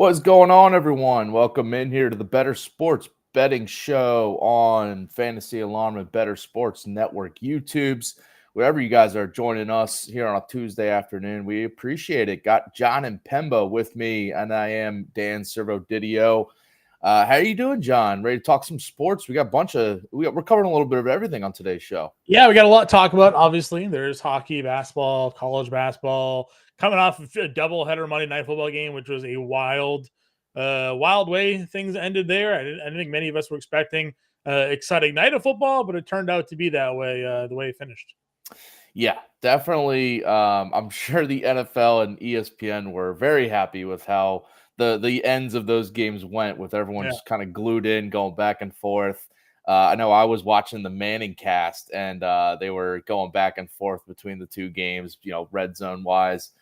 What's going on, everyone? Welcome in here to the Bettor Sports Betting Show on Fantasy Alarm and Bettor Sports Network YouTubes. Wherever you guys are joining us here on a Tuesday afternoon, we appreciate it. Got Jon Impemba with me, and I am Dan Servodidio. How are you doing, John? Ready to talk some sports? We're covering a little bit of everything on today's show. Yeah, we got a lot to talk about. Obviously, there's hockey, basketball, college basketball, coming off of a doubleheader Monday Night Football game, which was a wild way things ended there. I didn't think many of us were expecting exciting night of football, but it turned out to be that way, the way it finished. Yeah, definitely. I'm sure the NFL and ESPN were very happy with how the ends of those games went, with everyone Yeah. just kind of glued in, going back and forth. I know I was watching the Manning cast, and they were going back and forth between the two games, red zone wise.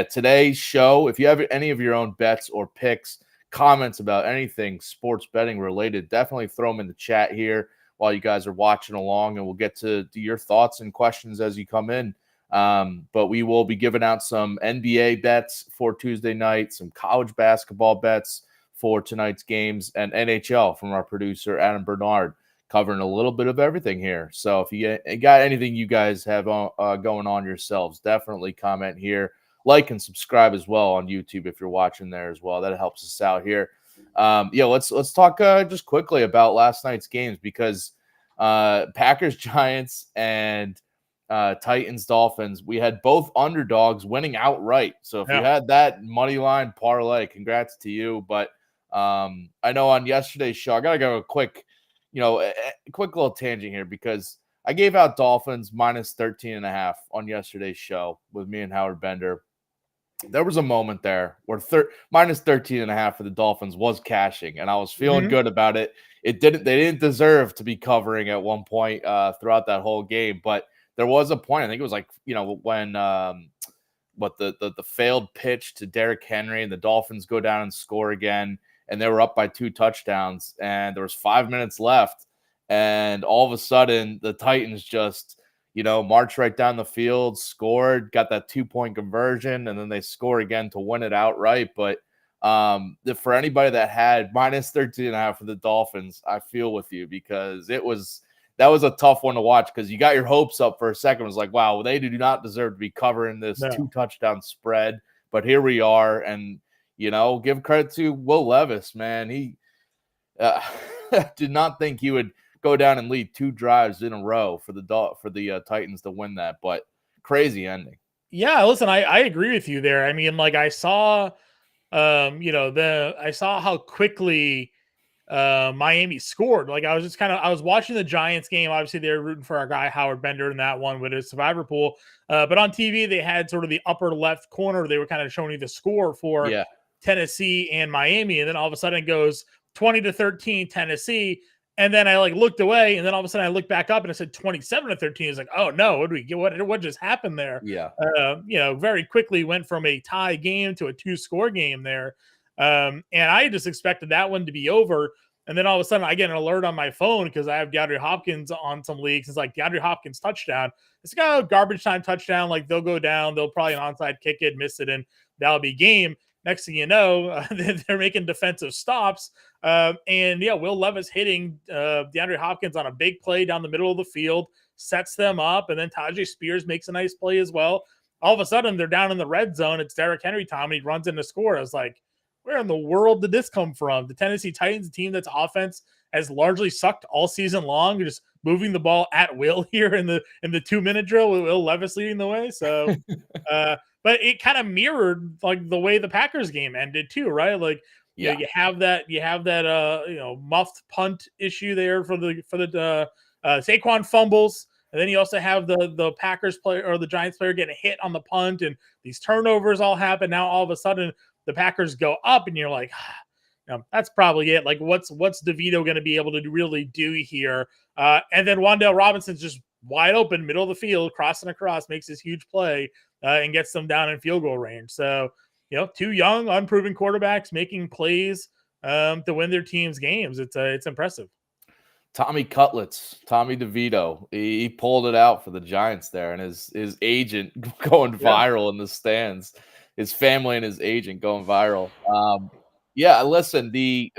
Today's show, if you have any of your own bets or picks, comments about anything sports betting related, definitely throw them in the chat here while you guys are watching along, and we'll get to your thoughts and questions as you come in. But we will be giving out some NBA bets for Tuesday night, some college basketball bets for tonight's games, and NHL from our producer, Adam Bernard, covering a little bit of everything here. So if you got anything you guys have going on yourselves, definitely comment here. Like and subscribe as well on YouTube if you're watching there as well. That helps us out here. Let's talk just quickly about last night's games, because Packers Giants and Titans Dolphins, we had both underdogs winning outright. So if you had that money line parlay, congrats to you. But I know on yesterday's show, I gotta go a quick little tangent here, because I gave out Dolphins minus 13.5 on yesterday's show with me and Howard Bender. There was a moment there where minus 13.5 for the Dolphins was cashing, and I was feeling good about it. They didn't deserve to be covering at one point throughout that whole game, but there was a point, I think it was like, when the failed pitch to Derrick Henry, and the Dolphins go down and score again, and they were up by 2 touchdowns, and there was 5 minutes left, and all of a sudden the Titans just marched right down the field, scored, got that 2-point conversion, and then they score again to win it outright. But for anybody that had minus 13.5 for the Dolphins, I feel with you, because that was a tough one to watch, because you got your hopes up for a second. It was like, wow, they do not deserve to be covering this 2-touchdown spread. But here we are, and give credit to Will Levis, man. He did not think he would go down and lead 2 drives in a row for the Titans to win that, but crazy ending. Yeah, listen, I agree with you there. I mean, like, I saw I saw how quickly Miami scored. Like, I was watching the Giants game. Obviously, they were rooting for our guy Howard Bender in that one with his survivor pool. But on TV, they had sort of the upper left corner. They were kind of showing you the score for Tennessee and Miami, and then all of a sudden it goes 20-13 Tennessee. And then I looked away, and then all of a sudden I looked back up and it said 27-13. It's like, oh no, what do we get? What just happened there? Yeah. Very quickly went from a tie game to a 2-score game there. And I just expected that one to be over. And then all of a sudden I get an alert on my phone because I have DeAndre Hopkins on some leagues. It's like DeAndre Hopkins touchdown. It's like, oh, garbage time touchdown. Like, they'll go down, they'll probably an onside kick it, miss it, and that'll be game. Next thing you know, they're making defensive stops. Will Levis hitting DeAndre Hopkins on a big play down the middle of the field, sets them up, and then Tajay Spears makes a nice play as well. All of a sudden, they're down in the red zone. It's Derrick Henry time, and he runs in to score. I was like, where in the world did this come from? The Tennessee Titans, a team that's offense has largely sucked all season long, just moving the ball at will here in the 2-minute drill with Will Levis leading the way. So, but it kind of mirrored like the way the Packers game ended too, right? Like, you have that muffed punt issue there for the Saquon fumbles, and then you also have the Packers player or the Giants player getting hit on the punt, and these turnovers all happen. Now all of a sudden the Packers go up, and you're like, that's probably it. Like, what's DeVito going to be able to really do here? And then Wan'Dale Robinson's just wide open, middle of the field, crossing across, makes this huge play and gets them down in field goal range. So, 2 young, unproven quarterbacks making plays to win their team's games. It's impressive. Tommy DeVito, he pulled it out for the Giants there, and his agent going viral in the stands. his family and his agent going viral. Yeah, listen,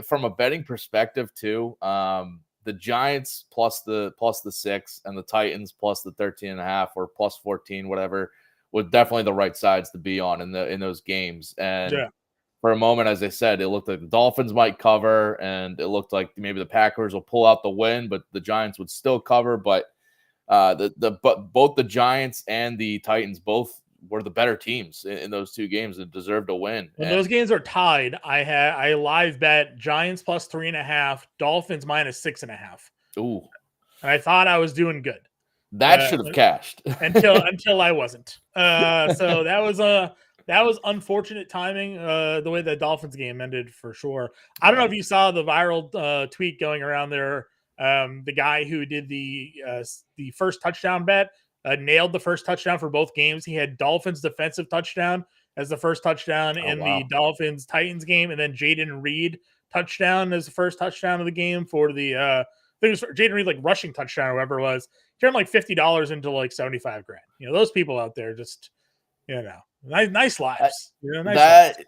from a betting perspective too, the Giants plus the 6 and the Titans plus the 13.5 or plus 14, whatever, was definitely the right sides to be on in those games. And Yeah. for a moment, as I said, it looked like the Dolphins might cover, and it looked like maybe the Packers will pull out the win, but the Giants would still cover. But but both the Giants and the Titans both were the better teams in those two games and deserved a win. When And those games are tied, I live bet Giants plus 3.5, Dolphins minus 6.5, ooh, and I thought I was doing good that should have cashed. until I wasn't. So that was unfortunate timing. The way the Dolphins game ended for sure. I don't know if you saw the viral tweet going around there. The guy who did the first touchdown bet nailed the first touchdown for both games. He had Dolphins defensive touchdown as the first touchdown Oh, in wow. the Dolphins Titans game, and then Jaden Reed touchdown as the first touchdown of the game for the I think it was Jaden Reed like rushing touchdown or whatever it was. Turned like $50 into like 75 grand. Those people out there just nice lives. Lives.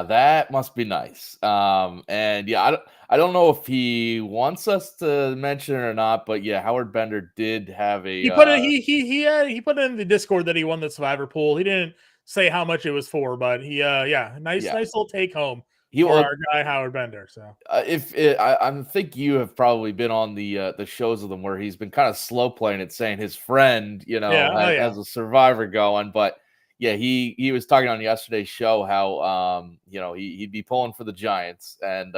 That must be nice. And yeah, I don't know if he wants us to mention it or not, but yeah, Howard Bender did have a He put it. He put it in the Discord that he won the Survivor pool. He didn't say how much it was for, but nice little take home he for will. our guy Howard Bender. So I think you have probably been on the shows with him where he's been kind of slow playing it, saying his friend, has a survivor going. But yeah, he was talking on yesterday's show how he'd be pulling for the Giants and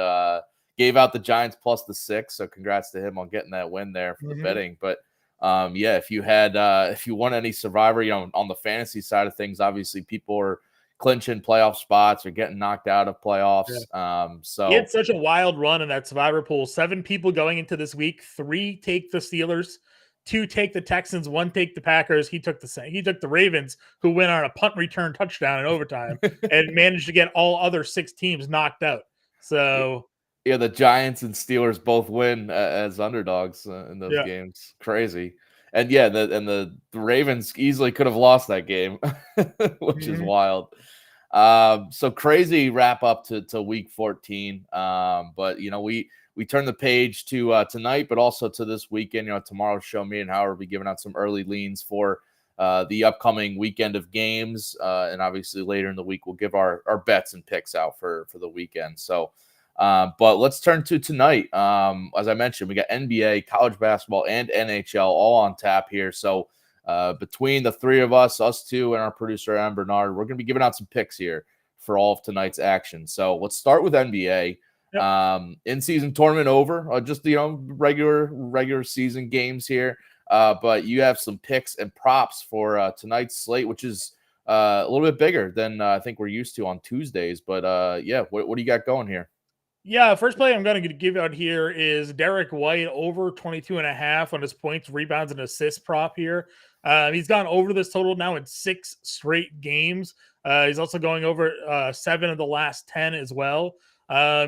gave out the Giants plus the 6. So congrats to him on getting that win there for the betting. But yeah, if you won any survivor, on the fantasy side of things, obviously people are clinching playoff spots or getting knocked out of playoffs. Yeah. So he had such a wild run in that Survivor pool. 7 people going into this week. 3 take the Steelers, 2 take the Texans, 1 take the Packers. He took the Ravens, who went on a punt return touchdown in overtime and managed to get all other 6 teams knocked out. So yeah, the Giants and Steelers both win as underdogs in those games. Crazy. And yeah, the Ravens easily could have lost that game, which is wild. So crazy wrap up to week 14. But we turn the page to tonight, but also to this weekend. Tomorrow's show, me and Howard will be giving out some early leans for the upcoming weekend of games. And obviously later in the week, we'll give our bets and picks out for the weekend. So but let's turn to tonight. As I mentioned, we got NBA, college basketball, and NHL all on tap here. So between the three of us two, and our producer, Ann Bernard, we're going to be giving out some picks here for all of tonight's action. So let's start with NBA. Yep. In-season tournament over. Just, regular season games here. But you have some picks and props for tonight's slate, which is a little bit bigger than I think we're used to on Tuesdays. But yeah, what do you got going here? Yeah, first play I'm going to give out here is Derek White over 22.5 on his points, rebounds, and assists prop here. He's gone over this total now in 6 straight games. He's also going over 7 of the last 10 as well.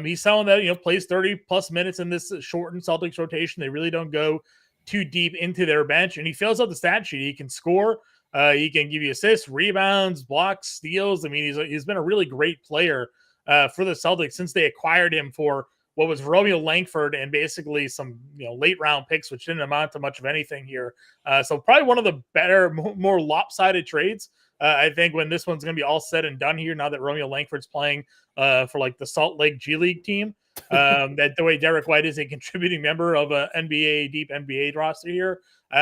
He's someone that plays 30 plus minutes in this shortened Celtics rotation. They really don't go too deep into their bench, and he fills out the stat sheet. He can score. He can give you assists, rebounds, blocks, steals. I mean, he's been a really great player for the Celtics since they acquired him for what was Romeo Langford and basically some late round picks, which didn't amount to much of anything here. So probably one of the better, more lopsided trades. I think when this one's going to be all said and done here, now that Romeo Langford's playing for like the Salt Lake G League team, that the way Derek White is a contributing member of a deep NBA roster here.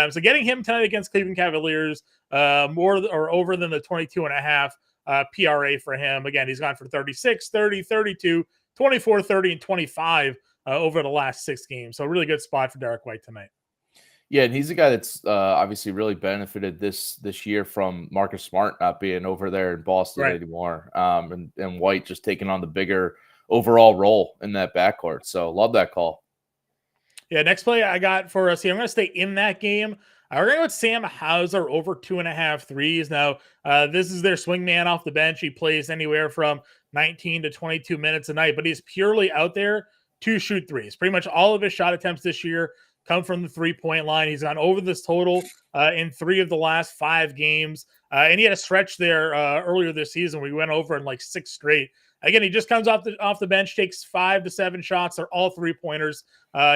So getting him tonight against Cleveland Cavaliers, more or over than the 22.5. PRA for him. Again, he's gone for 36, 30, 32, 24, 30, and 25 over the last 6 games. So a really good spot for Derek White tonight. Yeah, and he's a guy that's obviously really benefited this year from Marcus Smart not being over there in Boston anymore, and White just taking on the bigger overall role in that backcourt. So love that call. Yeah, next play I got for us here. I'm going to stay in that game. We're going to go with Sam Hauser over 2.5 threes. Now, this is their swing man off the bench. He plays anywhere from 19 to 22 minutes a night, but he's purely out there to shoot threes. Pretty much all of his shot attempts this year come from the 3-point line. He's gone over this total in 3 of the last 5 games. And he had a stretch there earlier this season where he went over in like 6 straight. Again, he just comes off the bench, takes 5 to 7 shots. They're all 3-pointers.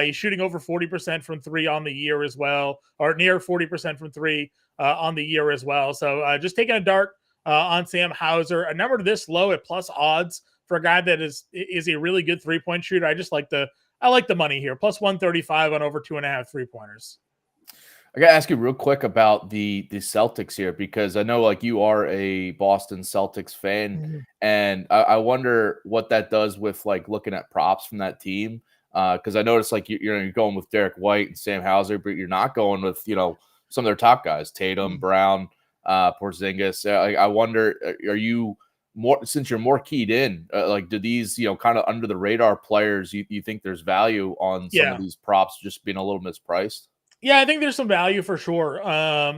He's shooting over 40% from 3 on the year as well, or near 40% from 3 on the year as well. So just taking a dart on Sam Hauser. A number this low at plus odds for a guy that is a really good 3-point shooter. I like the money here. Plus 135 on over 2.5 3-pointers. I got to ask you real quick about the Celtics here, because I know like you are a Boston Celtics fan, and I wonder what that does with like looking at props from that team. Because I noticed like you're going with Derek White and Sam Hauser, but you're not going with some of their top guys, Tatum, Brown, Porzingis. I wonder, are you more, since you're more keyed in, like do these kind of under the radar players, you think there's value on some of these props just being a little mispriced? Yeah, I think there's some value for sure.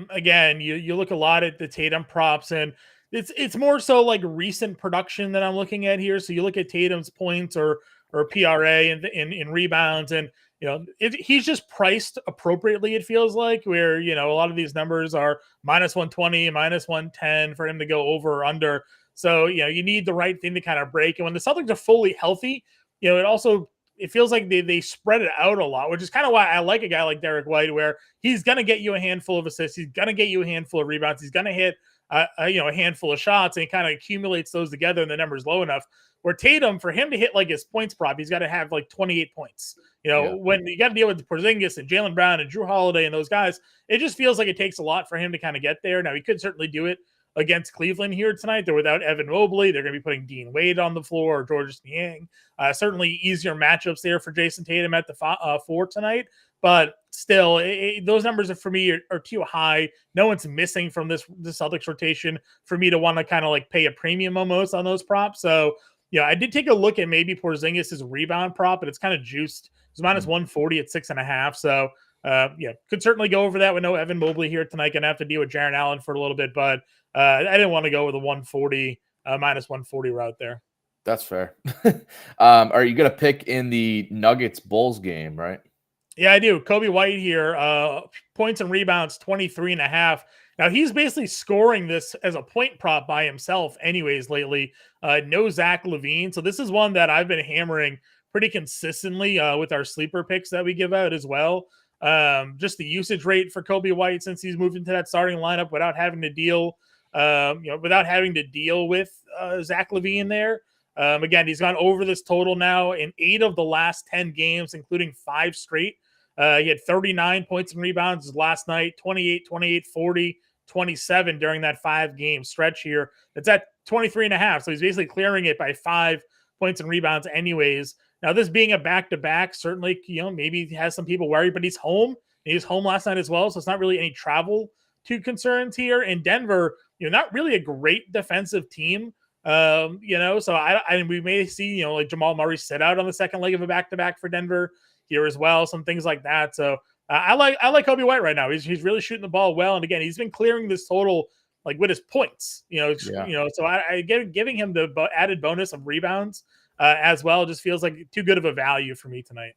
Again, you look a lot at the Tatum props, and it's more so like recent production that I'm looking at here. So you look at Tatum's points or PRA and in rebounds, and he's just priced appropriately. It feels like where a lot of these numbers are minus 120, minus 110 for him to go over or under. So you need the right thing to kind of break. And when the Celtics are fully healthy, it feels like they spread it out a lot, which is kind of why I like a guy like Derek White, where he's going to get you a handful of assists. He's going to get you a handful of rebounds. He's going to hit a handful of shots, and he kind of accumulates those together, and the number's low enough. Where Tatum, for him to hit like his points prop, he's got to have like 28 points. When you got to deal with Porzingis and Jaylen Brown and Drew Holiday and those guys, it just feels like it takes a lot for him to kind of get there. Now, he could certainly do it against Cleveland here tonight. They're without Evan Mobley. They're going to be putting Dean Wade on the floor or Georges Niang. Certainly easier matchups there for Jason Tatum at the 4 tonight. But still, those numbers for me are too high. No one's missing from this Celtics rotation for me to want to kind of like pay a premium almost on those props. So, I did take a look at maybe Porzingis' rebound prop, but it's kind of juiced. It's minus 140 at 6.5. So, could certainly go over that with no Evan Mobley here tonight. Gonna have to deal with Jaron Allen for a little bit, but I didn't want to go with a 140 minus 140 route there. That's fair. Are you gonna pick in the Nuggets Bulls game, right? Yeah, I do. Kobe White here, points and rebounds 23.5. Now he's basically scoring this as a point prop by himself, anyways. Lately, no Zach LaVine, so this is one that I've been hammering pretty consistently with our sleeper picks that we give out as well. Just the usage rate for Kobe White since he's moved into that starting lineup without having to deal, with Zach LaVine there. Again, he's gone over this total now in 8 of the last 10 games, including 5 straight. He had 39 points and rebounds last night, 28, 28, 40, 27 during that 5-game stretch here. It's at 23.5. So he's basically clearing it by 5 points and rebounds anyways. Now, this being a back-to-back, certainly, maybe has some people worried, but he's home. He was home last night as well, so it's not really any travel to concerns here. In Denver, not really a great defensive team, so we may see, like Jamal Murray sit out on the second leg of a back-to-back for Denver here as well, some things like that. So I like Kobe White right now. He's really shooting the ball well, and again, he's been clearing this total like with his points, so I giving him the added bonus of rebounds as well just feels like too good of a value for me tonight.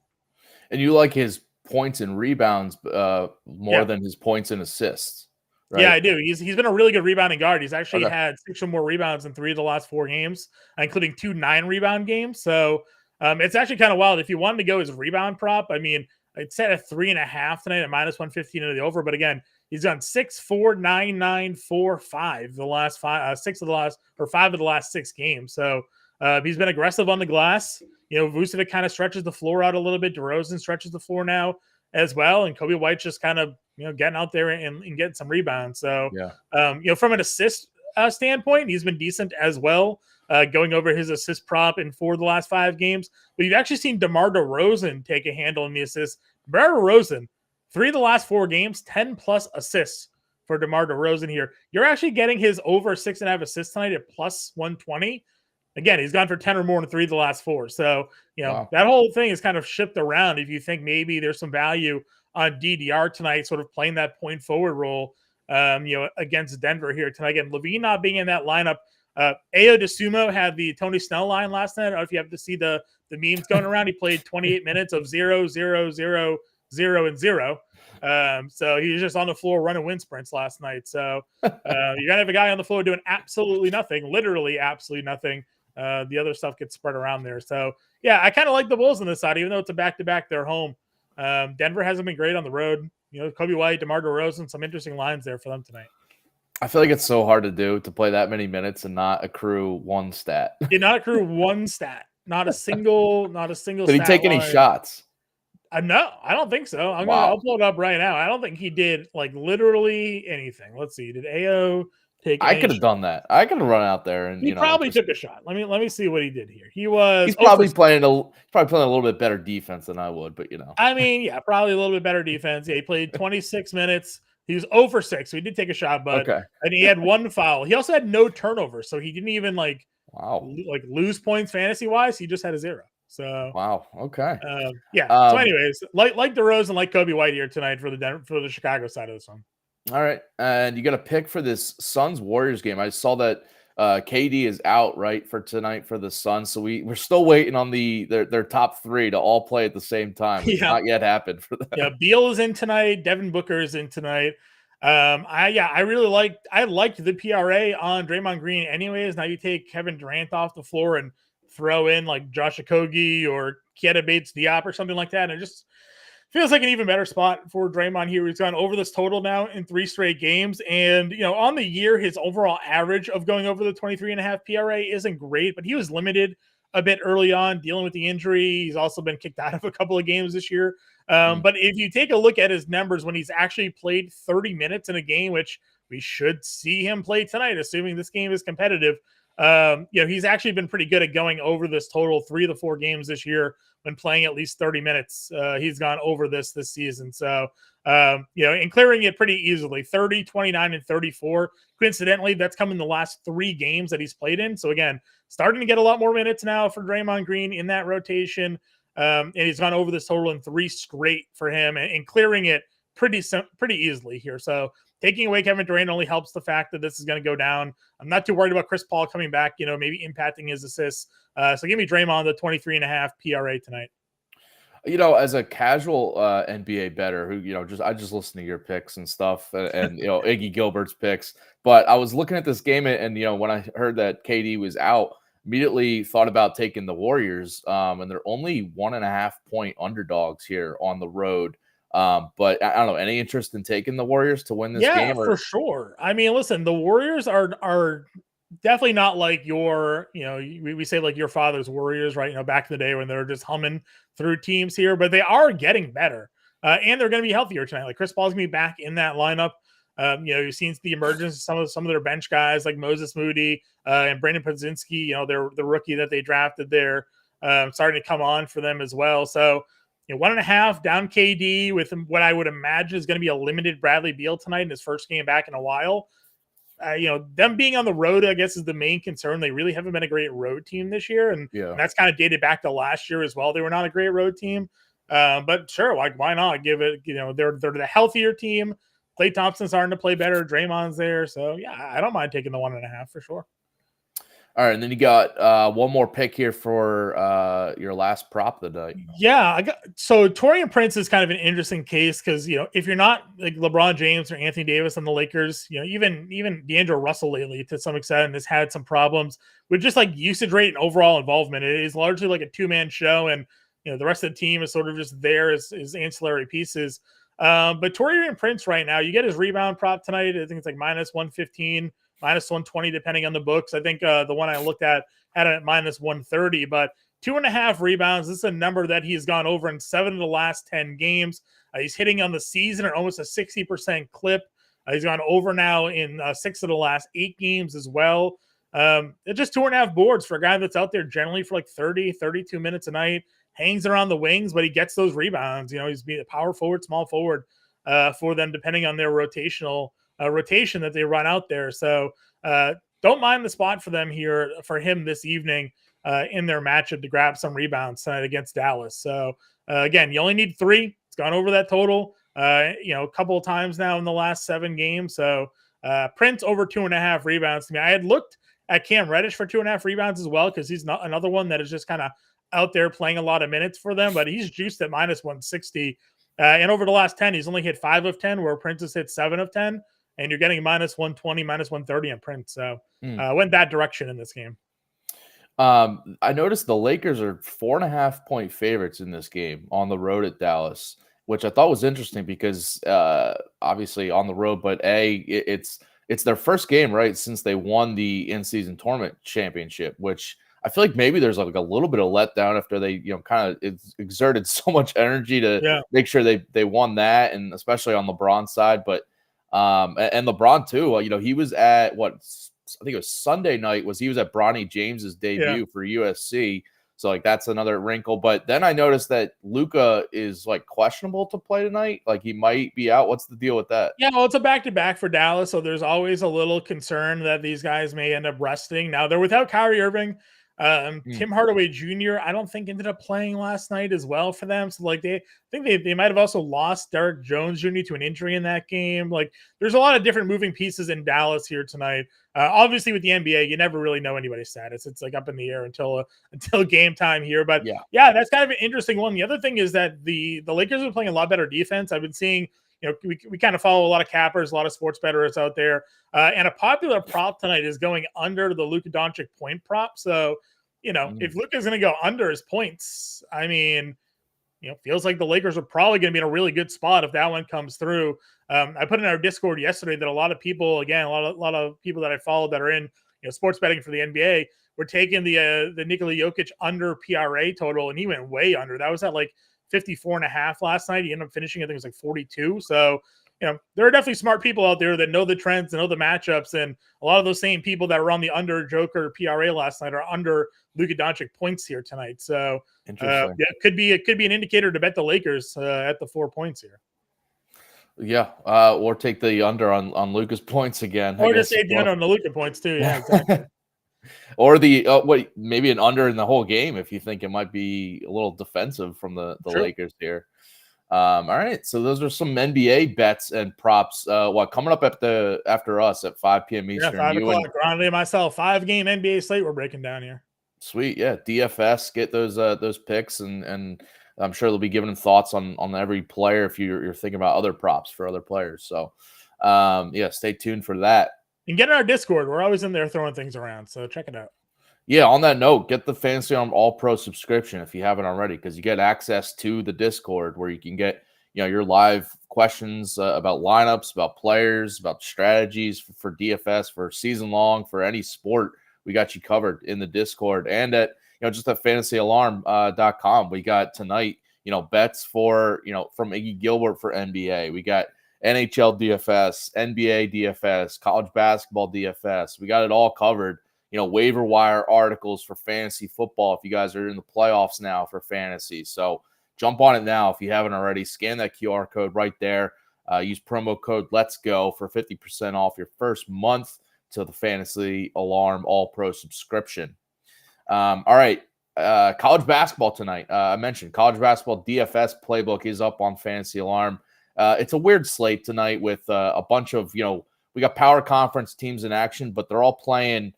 And you like his points and rebounds more than his points and assists, right? Yeah, I do. He's been a really good rebounding guard. He's actually had 6 or more rebounds in 3 of the last 4 games, including 2 9-rebound games. So it's actually kind of wild. If you wanted to go as a rebound prop, I mean, I'd set a 3.5 tonight at minus 115 into the over. But again, he's done 6, 4, 9, 9, 4, 5 the last 5, 6 of the last, or 5 of the last 6 games. So he's been aggressive on the glass. Vucevic kind of stretches the floor out a little bit. DeRozan stretches the floor now as well. And Kobe White's just kind of, getting out there and getting some rebounds. So, from an assist standpoint, he's been decent as well, going over his assist prop in 4 of the last 5 games. But you've actually seen DeMar DeRozan take a handle in the assists. DeMar DeRozan, 3 of the last 4 games, 10+ assists for DeMar DeRozan here. You're actually getting his over 6.5 assists tonight at plus 120. Again, he's gone for 10 or more in 3 of the last 4. So, that whole thing is kind of shipped around. If you think maybe there's some value on DDR tonight, sort of playing that point forward role, against Denver here tonight. Again, LaVine not being in that lineup. Ayo DeSumo had the Tony Snell line last night. I don't know if you have to see the memes going around. He played 28 minutes of 0, 0, 0, 0 and 0. So he was just on the floor running wind sprints last night. So you're gonna have a guy on the floor doing absolutely nothing, literally absolutely nothing. The other stuff gets spread around there. So yeah, I kind of like the Bulls on this side, even though it's a back-to-back. They're home. Denver hasn't been great on the road. Kobe White, DeMar DeRozan, some interesting lines there for them tonight. I feel like it's so hard to do to play that many minutes and not accrue one stat. Did not accrue one stat. Not a single Did he stat take any line. shots? No, I don't think so. I'll pull it up right now. I don't think he did like literally anything. Let's see. Did AO take? I could have done that. I could have run out there and he probably took a shot. Let me see what he did here. He's probably playing a little bit better defense than I would, but I mean, yeah, probably a little bit better defense. Yeah, he played 26 minutes. He was 0 for 6, so he did take a shot, but and he had one foul. He also had no turnovers, so he didn't even lose points fantasy wise. He just had a 0. So wow, okay, yeah. So anyways, like DeRozan, like Kobe White here tonight for the Chicago side of this one. All right, and you got a pick for this Suns Warriors game. I saw that KD is out right for tonight for the Suns, so we're still waiting on their top 3 to all play at the same time. It's not yet happened for them. Yeah, Beal is in tonight. Devin Booker is in tonight. I really liked the PRA on Draymond Green. Anyways, now you take Kevin Durant off the floor and throw in like Josh Okogie or Keita Bates-Diop or something like that, and it just feels like an even better spot for Draymond here. He's gone over this total now in 3 straight games. And, on the year, his overall average of going over the 23.5 PRA isn't great, but he was limited a bit early on dealing with the injury. He's also been kicked out of a couple of games this year. But if you take a look at his numbers when he's actually played 30 minutes in a game, which we should see him play tonight, assuming this game is competitive, he's actually been pretty good at going over this total 3 of the 4 games this year when playing at least 30 minutes. He's gone over this season. So, and clearing it pretty easily, 30, 29, and 34. Coincidentally, that's come in the last 3 games that he's played in. So again, starting to get a lot more minutes now for Draymond Green in that rotation. And he's gone over this total in 3 straight for him and clearing it pretty easily here. So taking away Kevin Durant only helps the fact that this is going to go down. I'm not too worried about Chris Paul coming back, maybe impacting his assists. So give me Draymond the 23.5 PRA tonight. As a casual NBA bettor who, I just listen to your picks and stuff and Iggy Gilbert's picks. But I was looking at this game and when I heard that KD was out, immediately thought about taking the Warriors. And they're only 1.5 point underdogs here on the road. But I don't know, any interest in taking the Warriors to win this game? Yeah, for sure. I mean, listen, the Warriors are definitely not like your, we say like your father's Warriors, right? Back in the day when they're just humming through teams here, but they are getting better. And they're going to be healthier tonight. Like Chris Paul's going to be back in that lineup. You've seen the emergence of some of their bench guys like Moses Moody and Brandon Podzinski, the rookie that they drafted there, starting to come on for them as well. So, 1.5 down KD with what I would imagine is going to be a limited Bradley Beal tonight in his first game back in a while. Them being on the road, I guess, is the main concern. They really haven't been a great road team this year. And that's kind of dated back to last year as well. They were not a great road team. But sure, why not give it, they're the healthier team. Klay Thompson's starting to play better. Draymond's there. So yeah, I don't mind taking the 1.5 for sure. All right, and then you got one more pick here for your last prop of the night. Yeah, so Taurean Prince is kind of an interesting case because if you're not like LeBron James or Anthony Davis on the Lakers, even D'Angelo Russell lately to some extent has had some problems with just like usage rate and overall involvement. It is largely like a 2-man show, and the rest of the team is sort of just there as ancillary pieces. But Taurean Prince right now, you get his rebound prop tonight. I think it's like -115. -120 depending on the books. I think the one I looked at had it at -130, but 2.5 rebounds. This is a number that he's gone over in 7 of the last 10 games. He's hitting on the season at almost a 60% clip. He's gone over now in 6 of the last 8 games as well. It's just 2.5 boards for a guy that's out there generally for like 30, 32 minutes a night, hangs around the wings, but he gets those rebounds. He's being a power forward, small forward for them, depending on their rotation that they run out there. So don't mind the spot for them here for him this evening in their matchup to grab some rebounds tonight against Dallas. So again, you only need 3. It's gone over that total, a couple of times now in the last 7 games. So Prince over 2.5 rebounds to me. I had looked at Cam Reddish for 2.5 rebounds as well, because he's not another one that is just kind of out there playing a lot of minutes for them, but he's juiced at -160. And over the last 10, he's only hit 5 of 10, where Prince has hit 7 of 10. And you're getting minus 120, minus 130 on Prince. So went that direction in this game. I noticed the Lakers are 4.5-point favorites in this game on the road at Dallas, which I thought was interesting because obviously on the road, but it's their first game, right, since they won the in-season tournament championship, which I feel like maybe there's like a little bit of letdown after they, kind of exerted so much energy to make sure they won that, and especially on LeBron's side. But and LeBron too, he was at I think it was Sunday night he was at Bronny James's debut for USC. So like that's another wrinkle. But then I noticed that Luka is like questionable to play tonight. Like he might be out. What's the deal with that? Yeah, well, it's a back-to-back for Dallas, so there's always a little concern that these guys may end up resting. Now they're without Kyrie Irving. Tim Hardaway Jr. I don't think ended up playing last night as well for them. So like I think they might have also lost Derek Jones Jr. to an injury in that game. Like there's a lot of different moving pieces in Dallas here tonight. Obviously with the NBA, you never really know anybody's status. It's like up in the air until game time here. But yeah, that's kind of an interesting one. The other thing is that the Lakers are playing a lot better defense. I've been seeing, we kind of follow a lot of cappers, a lot of sports bettors out there. And a popular prop tonight is going under the Luka Doncic point prop. So, if Luka's going to go under his points, I mean, feels like the Lakers are probably going to be in a really good spot if that one comes through. I put in our Discord yesterday that a lot of people, again, a lot of people that I followed that are in sports betting for the NBA were taking the Nikola Jokic under PRA total, and he went way under. That was at like 54.5 last night. He ended up finishing, I think it was like 42. So, there are definitely smart people out there that know the trends and know the matchups. And a lot of those same people that were on the under Joker PRA last night are under Luka Doncic points here tonight. So it could be an indicator to bet the Lakers at the 4 points here. Yeah. Or take the under on Luka's points again. Or just take the under on the Luka points too. Yeah, exactly. Or maybe an under in the whole game if you think it might be a little defensive from the Lakers here. All right, so those are some NBA bets and props. Coming up after us at 5 p.m. Eastern? 5 o'clock. Grande and myself, 5-game NBA slate we're breaking down here. Sweet, yeah. DFS, get those picks, and I'm sure they'll be giving them thoughts on every player if you're thinking about other props for other players. So, stay tuned for that. And get in our Discord. We're always in there throwing things around, so check it out. Yeah, on that note, get the Fantasy Arm All-Pro subscription if you haven't already, because you get access to the Discord where you can get your live questions about lineups, about players, about strategies for DFS, for season long, for any sport. We got you covered in the Discord and at just at fantasyalarm.com. We got tonight bets for from Iggy Gilbert for NBA. We got NHL DFS, NBA DFS, college basketball DFS. We got it all covered. Waiver wire articles for fantasy football if you guys are in the playoffs now for fantasy. So jump on it now if you haven't already. Scan that QR code right there. Use promo code Let's Go for 50% off your first month to the Fantasy Alarm All-Pro subscription. All right, college basketball tonight. I mentioned college basketball DFS playbook is up on Fantasy Alarm. It's a weird slate tonight with a bunch of, we got power conference teams in action, but they're all playing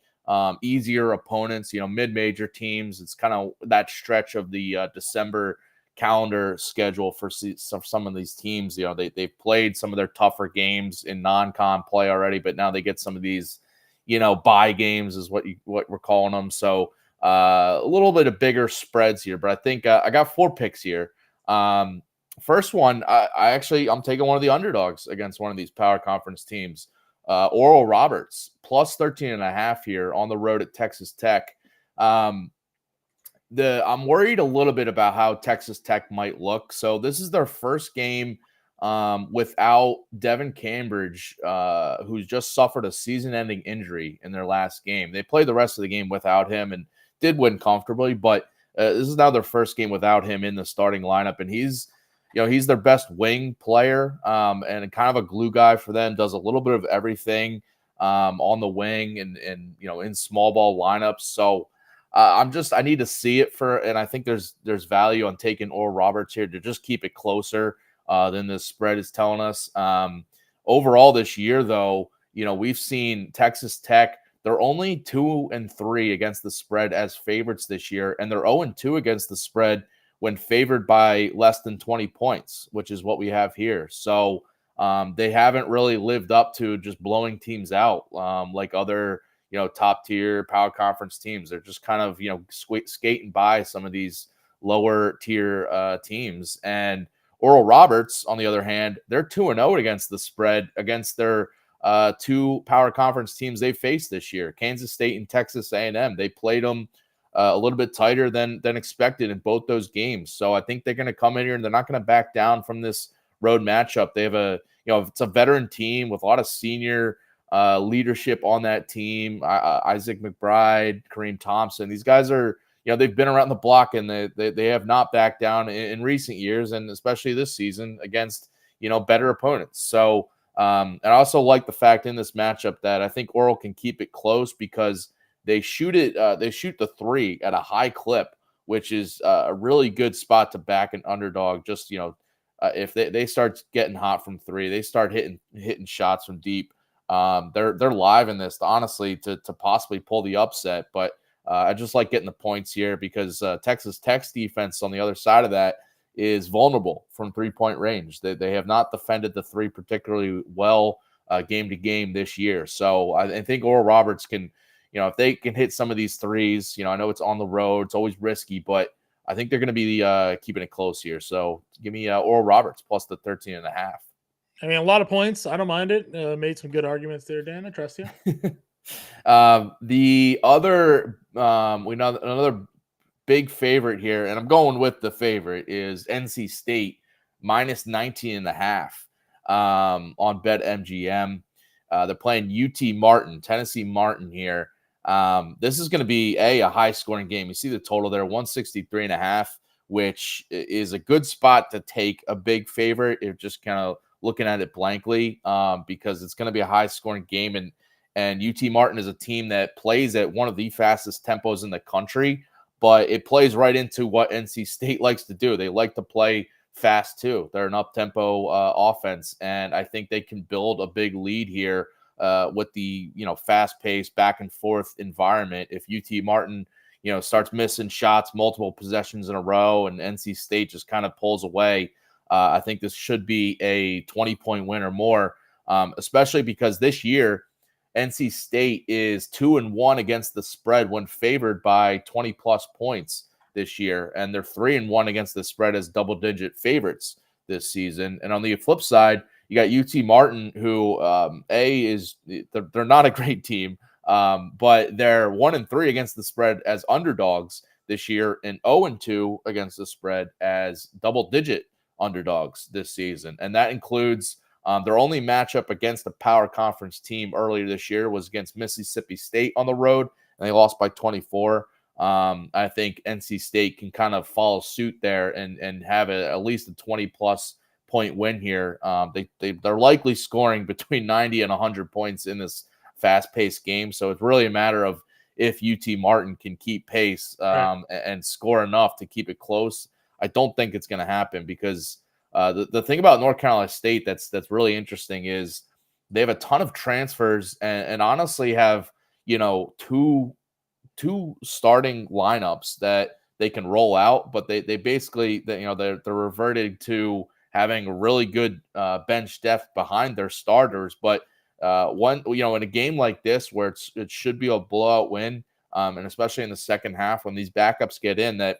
easier opponents, mid-major teams. It's kind of that stretch of the December calendar schedule for some of these teams. They've played some of their tougher games in non-con play already, but now they get some of these, bye games is what we're calling them. So a little bit of bigger spreads here, but I think I got 4 picks here. First one, I'm taking one of the underdogs against one of these power conference teams. Oral Roberts plus 13.5 here on the road at Texas Tech. I'm worried a little bit about how Texas Tech might look. So this is their first game without Devin Cambridge, who's just suffered a season-ending injury in their last game. They played the rest of the game without him and did win comfortably, but this is now their first game without him in the starting lineup, and he's their best wing player and kind of a glue guy for them, does a little bit of everything on the wing and in small ball lineups. So I need to see it and I think there's value on taking Oral Roberts here to just keep it closer than this spread is telling us. Overall this year, though, we've seen Texas Tech, they're only 2-3 against the spread as favorites this year, and they're 0-2 against the spread when favored by less than 20 points, which is what we have here. So they haven't really lived up to just blowing teams out like other, top tier power conference teams. They're just kind of, skating by some of these lower tier teams. And Oral Roberts, on the other hand, they're 2-0 against the spread against their two power conference teams they faced this year, Kansas State and Texas A&M. They played them a little bit tighter than expected in both those games. So I think they're going to come in here and they're not going to back down from this road matchup. They have it's a veteran team with a lot of senior leadership on that team. Isaac McBride, Kareem Thompson. These guys are, they've been around the block and they have not backed down in recent years, and especially this season against, better opponents. So and I also like the fact in this matchup that I think Oral can keep it close because they shoot the three at a high clip, which is a really good spot to back an underdog. Just, if they start getting hot from three, they start hitting shots from deep. They're live in this, honestly, to possibly pull the upset. But I just like getting the points here because Texas Tech's defense on the other side of that is vulnerable from 3-point range. They have not defended the three particularly well game to game this year. So I think Oral Roberts can, if they can hit some of these threes, I know it's on the road, it's always risky, but I think they're going to be keeping it close here. So give me Oral Roberts plus the 13.5. I mean, a lot of points. I don't mind it. Made some good arguments there, Dan. I trust you. The other, we know another big favorite here, and I'm going with the favorite, is NC State minus 19.5 on BetMGM. They're playing UT Martin, Tennessee Martin here. This is going to be a high scoring game. You see the total there, 163.5, which is a good spot to take a big favorite if just kind of looking at it blankly, because it's going to be a high scoring game. And UT Martin is a team that plays at one of the fastest tempos in the country, but it plays right into what NC State likes to do. They like to play fast too. They're an up-tempo offense, and I think they can build a big lead here with the fast-paced back and forth environment. If UT Martin starts missing shots multiple possessions in a row and NC State just kind of pulls away, I think this should be a 20-point win or more, especially because this year NC State is 2-1 against the spread when favored by 20+ points this year, and they're 3-1 against the spread as double-digit favorites this season. And on the flip side, you got UT Martin, who they're not a great team, but they're 1-3 against the spread as underdogs this year, and 0-2 against the spread as double-digit underdogs this season, and that includes their only matchup against a power conference team earlier this year was against Mississippi State on the road, and they lost by 24. I think NC State can kind of follow suit there and have at least a 20+ point win here. They're likely scoring between 90 and 100 points in this fast-paced game, so it's really a matter of if UT Martin can keep pace and score enough to keep it close. I don't think it's going to happen because the thing about North Carolina State that's really interesting is they have a ton of transfers and honestly have two starting lineups that they can roll out, but they basically they're reverted to having a really good bench depth behind their starters. But in a game like this where it should be a blowout win, and especially in the second half when these backups get in that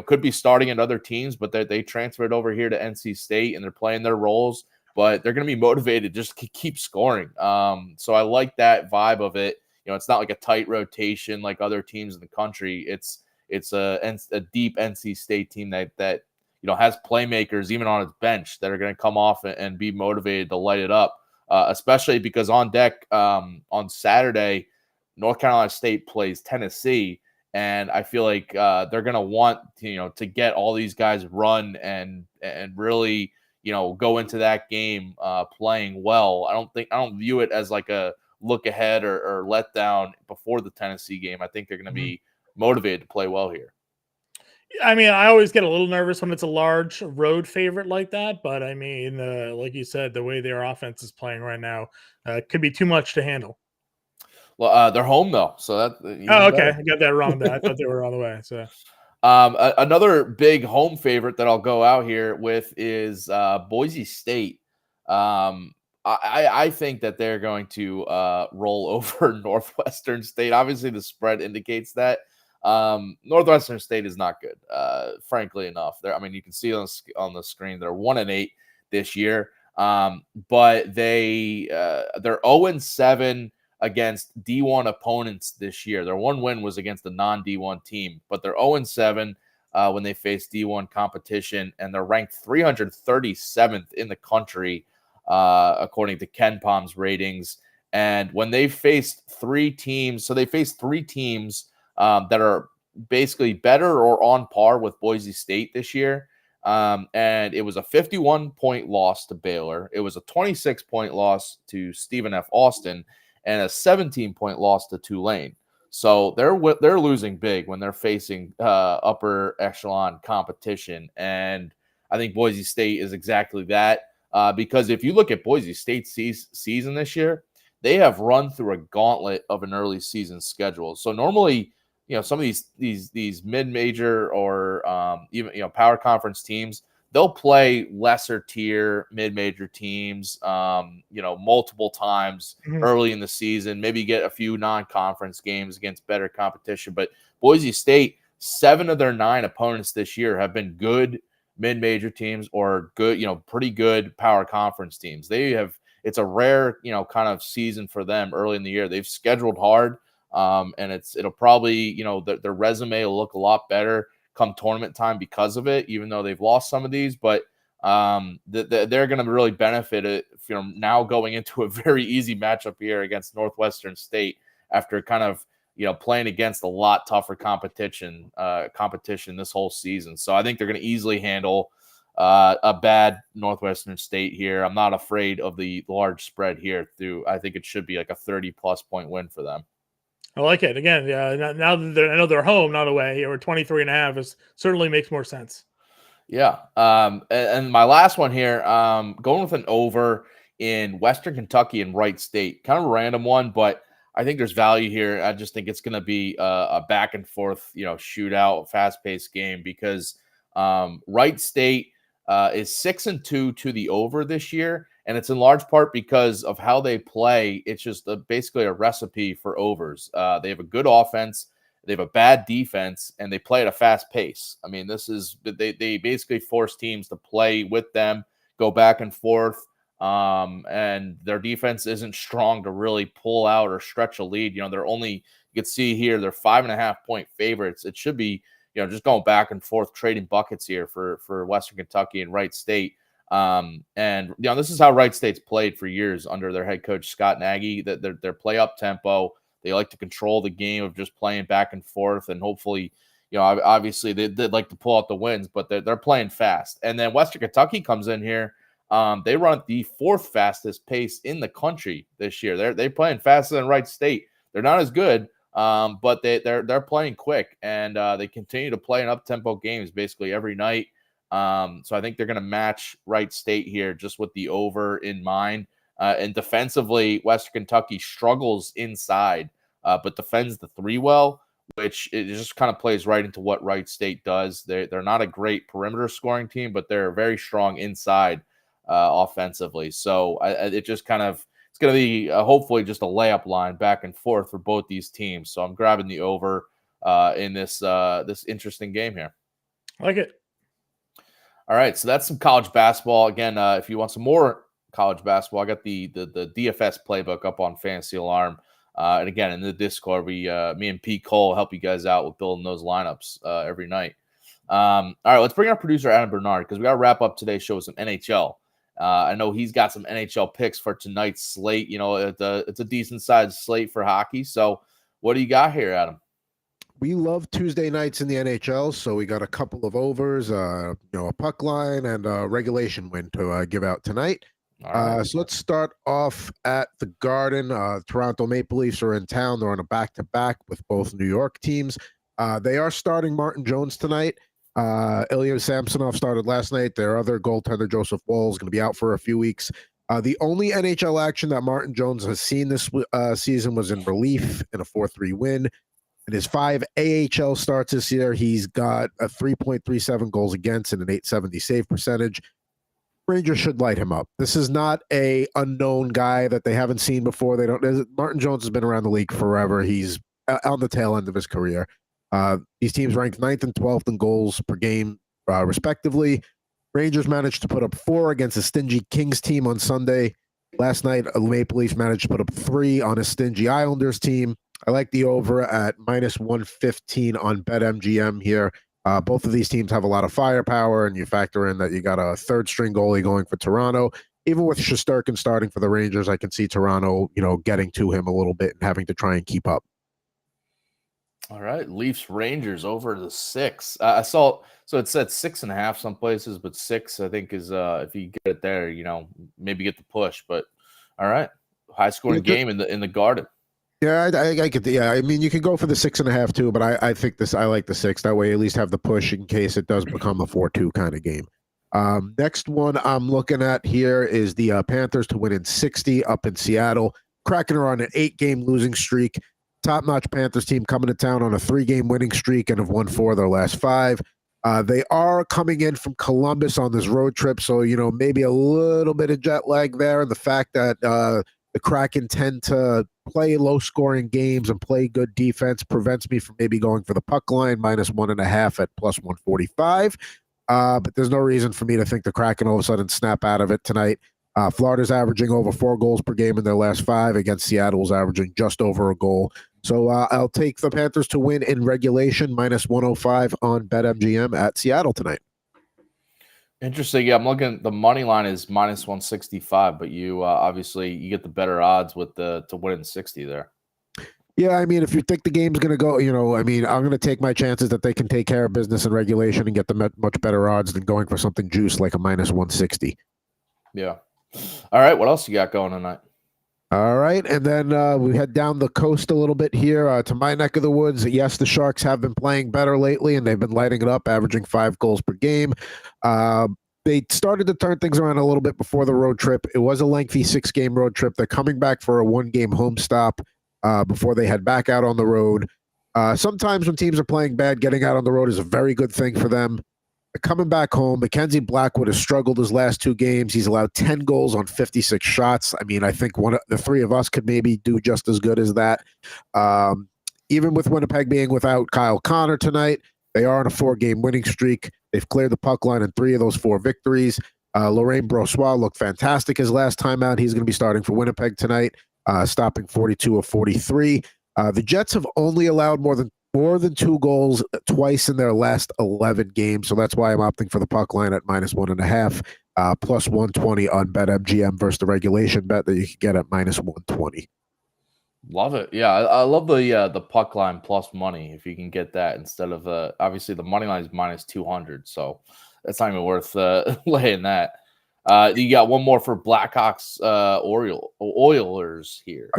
could be starting at other teams, but they transferred over here to NC State and they're playing their roles, but they're going to be motivated just to keep scoring. So I like that vibe of it. It's not like a tight rotation like other teams in the country. It's a deep NC State team that has playmakers even on its bench that are going to come off and be motivated to light it up, especially because on deck on Saturday, North Carolina State plays Tennessee. And I feel like they're going to want to get all these guys run and really go into that game playing well. I don't view it as like a look ahead or let down before the Tennessee game. I think they're going to be motivated to play well here. I mean, I always get a little nervous when it's a large road favorite like that, but I mean, like you said, the way their offense is playing right now could be too much to handle. Well, they're home though, so that. Oh, okay. I got that wrong. Though I thought they were on the way. So, Another big home favorite that I'll go out here with is Boise State. I think that they're going to roll over Northwestern State. Obviously, the spread indicates that. Northwestern State is not good, frankly enough. I mean, you can see on the screen they're 1-8 this year, but they're 0-7 against D1 opponents this year. Their one win was against a non-D1 team, but they're 0-7 when they face D1 competition, and they're ranked 337th in the country, according to Ken Palm's ratings. And when they faced three teams, so they faced three teams that are basically better or on par with Boise State this year. And it was a 51-point loss to Baylor. It was a 26-point loss to Stephen F. Austin, and a 17-point loss to Tulane. So they're losing big when they're facing upper echelon competition. And I think Boise State is exactly that. Because if you look at Boise State's season this year, they have run through a gauntlet of an early season schedule. So normally, some of these mid-major or even power conference teams, they'll play lesser tier mid-major teams, multiple times early in the season, maybe get a few non-conference games against better competition. But Boise State, 7 of their 9 opponents this year have been good mid-major teams or good, pretty good power conference teams. It's a rare, kind of season for them early in the year. They've scheduled hard, and it'll probably, their resume will look a lot better come tournament time because of it, even though they've lost some of these. But they're going to really benefit it from now going into a very easy matchup here against Northwestern State after kind of playing against a lot tougher competition this whole season. So I think they're going to easily handle a bad Northwestern State here. I'm not afraid of the large spread here. I think it should be like a 30+ point win for them. I like it. Again, yeah. Now that I know they're home, not away, or 23.5 certainly makes more sense. Yeah. And my last one here, going with an over in Western Kentucky and Wright State. Kind of a random one, but I think there's value here. I just think it's going to be a back and forth, shootout, fast paced game because Wright State is 6-2 to the over this year. And it's in large part because of how they play. It's just basically a recipe for overs. They have a good offense, they have a bad defense, and they play at a fast pace. I mean, they basically force teams to play with them, go back and forth, and their defense isn't strong to really pull out or stretch a lead. You can see here they're 5.5-point favorites. It should be just going back and forth, trading buckets here for Western Kentucky and Wright State. And this is how Wright State's played for years under their head coach Scott Nagy. That their play up tempo. They like to control the game of just playing back and forth, and hopefully, obviously they'd like to pull out the wins, but they're playing fast. And then Western Kentucky comes in here. They run the 4th fastest pace in the country this year. They're playing faster than Wright State. They're not as good, but they're playing quick, and they continue to play in up tempo games basically every night. So I think they're going to match Wright State here just with the over in mind. And defensively, Western Kentucky struggles inside, but defends the 3 well, which it just kind of plays right into what Wright State does. They're not a great perimeter scoring team, but they're very strong inside offensively. So it's going to be hopefully just a layup line back and forth for both these teams. So I'm grabbing the over in this interesting game here. I like it. All right, so that's some college basketball. Again, if you want some more college basketball, I got the DFS playbook up on Fantasy Alarm. And again, in the Discord, me and Pete Cole help you guys out with building those lineups every night. All right, let's bring our producer Adam Bernard because we got to wrap up today's show with some NHL. I know he's got some NHL picks for tonight's slate. It's a decent sized slate for hockey. So what do you got here, Adam? We love Tuesday nights in the NHL, so we got a couple of overs, a puck line and a regulation win to give out tonight. Right. So let's start off at the Garden. Toronto Maple Leafs are in town. They're on a back-to-back with both New York teams. They are starting Martin Jones tonight. Ilya Samsonov started last night. Their other goaltender, Joseph Woll, is going to be out for a few weeks. The only NHL action that Martin Jones has seen this season was in relief in a 4-3 win. In his 5 AHL starts this year, he's got a 3.37 goals against and an 870 save percentage. Rangers should light him up. This is not a unknown guy that they haven't seen before. Martin Jones has been around the league forever. He's on the tail end of his career. These teams ranked 9th and 12th in goals per game, respectively. Rangers managed to put up 4 against a stingy Kings team on Sunday. Last night, Maple Leafs managed to put up 3 on a stingy Islanders team. I like the over at -115 on BetMGM here. Both of these teams have a lot of firepower, and you factor in that you got a third-string goalie going for Toronto. Even with Shesterkin starting for the Rangers, I can see Toronto, getting to him a little bit and having to try and keep up. All right, Leafs Rangers over the 6. I saw, so it said 6.5 some places, but 6 I think is if you get it there, maybe get the push. But all right, high scoring game in the Garden. Yeah, I could. Yeah, I mean, you can go for the 6.5 too, but I think I like the 6. That way, you at least have the push in case it does become a 4-2 kind of game. Next one I'm looking at here is the Panthers to win in 60 up in Seattle. Kraken are on an 8-game losing streak. Top-notch Panthers team coming to town on a 3-game winning streak and have won 4 of their last 5. They are coming in from Columbus on this road trip, so maybe a little bit of jet lag there, and the fact that the Kraken tend to play low-scoring games and play good defense prevents me from maybe going for the puck line -1.5 at +145. But there's no reason for me to think the Kraken all of a sudden snap out of it tonight. Florida's averaging over 4 goals per game in their last 5 against Seattle's averaging just over a goal. So I'll take the Panthers to win in regulation -105 on BetMGM at Seattle tonight. Interesting. Yeah, I'm looking. The money line is -165, but you obviously you get the better odds with to win in 60 there. Yeah, I mean, if you think the game's going to go, I'm going to take my chances that they can take care of business in regulation and get the much better odds than going for something juice like a -160. Yeah. All right. What else you got going tonight? All right, and then we head down the coast a little bit here to my neck of the woods. Yes, the Sharks have been playing better lately, and they've been lighting it up, averaging 5 goals per game. They started to turn things around a little bit before the road trip. It was a lengthy 6-game road trip. They're coming back for a 1-game home stop before they head back out on the road. Sometimes when teams are playing bad, getting out on the road is a very good thing for them. Coming back home, Mackenzie Blackwood has struggled his last 2 games. He's allowed 10 goals on 56 shots. I mean, I think one of the 3 of us could maybe do just as good as that. Even with Winnipeg being without Kyle Connor tonight, they are on a 4-game winning streak. They've cleared the puck line in 3 of those 4 victories. Lorraine Brossoit looked fantastic his last time out. He's going to be starting for Winnipeg tonight, stopping 42 of 43. The Jets have only allowed more than 2 goals twice in their last 11 games. So that's why I'm opting for the puck line at -1.5, +120 on BetMGM versus the regulation bet that you can get at -120. Love it. Yeah, I love the puck line plus money if you can get that instead of obviously the money line is -200, so that's not even worth laying that. You got one more for Blackhawks Oilers here.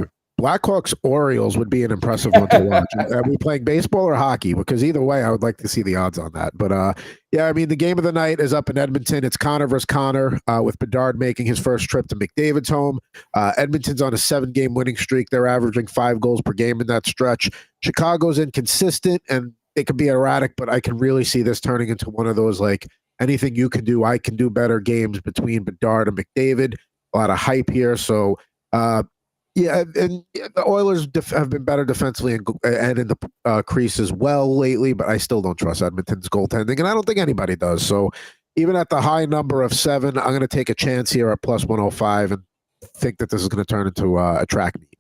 Blackhawks Orioles would be an impressive one to watch. Are we playing baseball or hockey? Because either way, I would like to see the odds on that. But yeah, I mean, the game of the night is up in Edmonton. It's Connor versus Connor, with Bedard making his first trip to McDavid's home. Edmonton's on a 7-game winning streak. They're averaging 5 goals per game in that stretch. Chicago's inconsistent and it can be erratic, but I can really see this turning into one of those like anything you can do, I can do better games between Bedard and McDavid. A lot of hype here. So, yeah, and the Oilers have been better defensively and in the crease as well lately, but I still don't trust Edmonton's goaltending, and I don't think anybody does. So even at the high number of 7, I'm going to take a chance here at +105 and think that this is going to turn into a track meet.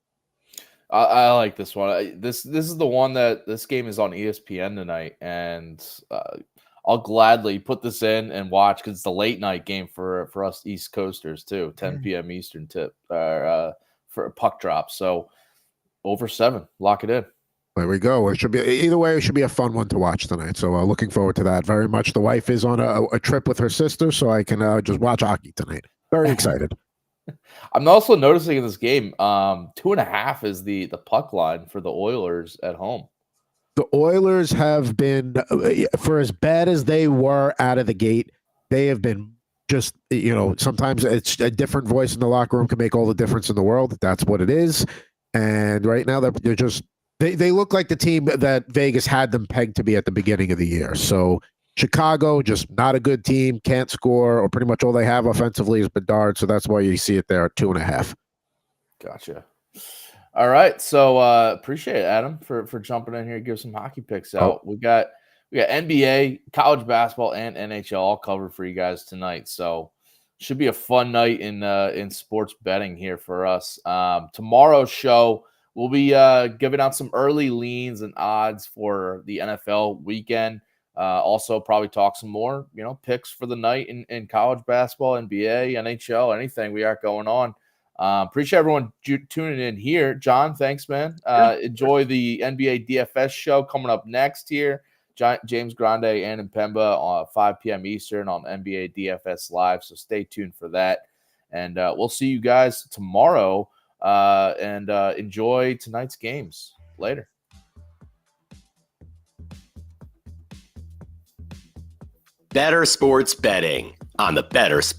I like this one. This is the one that this game is on ESPN tonight, and I'll gladly put this in and watch because it's the late night game for us East Coasters too, 10 p.m. Eastern tip. For a puck drop. So over 7, lock it in. There we go. It should be either way. It should be a fun one to watch tonight. So looking forward to that very much. The wife is on a trip with her sister, so I can just watch hockey tonight. Very excited. I'm also noticing in this game, 2.5 is the puck line for the Oilers at home. The Oilers have been, for as bad as they were out of the gate, they have been just, sometimes it's a different voice in the locker room can make all the difference in the world. That's what it is. And right now they're just They look like the team that Vegas had them pegged to be at the beginning of the year. So Chicago, just not a good team, can't score, or pretty much all they have offensively is Bedard. So that's why you see it there at 2.5. Gotcha. All right. So appreciate it, Adam, for jumping in here, give some hockey picks out. We got NBA, college basketball, and NHL all covered for you guys tonight. So should be a fun night in sports betting here for us. Tomorrow's show, we'll be giving out some early leans and odds for the NFL weekend. Also, probably talk some more, picks for the night in college basketball, NBA, NHL, anything we got going on. Appreciate everyone tuning in here. John, thanks, man. Enjoy the NBA DFS show coming up next here. James Grande and Impemba 5 p.m. Eastern on NBA DFS Live. So stay tuned for that. And we'll see you guys tomorrow. And enjoy tonight's games. Later. Bettor Sports Betting on the Bettor Sports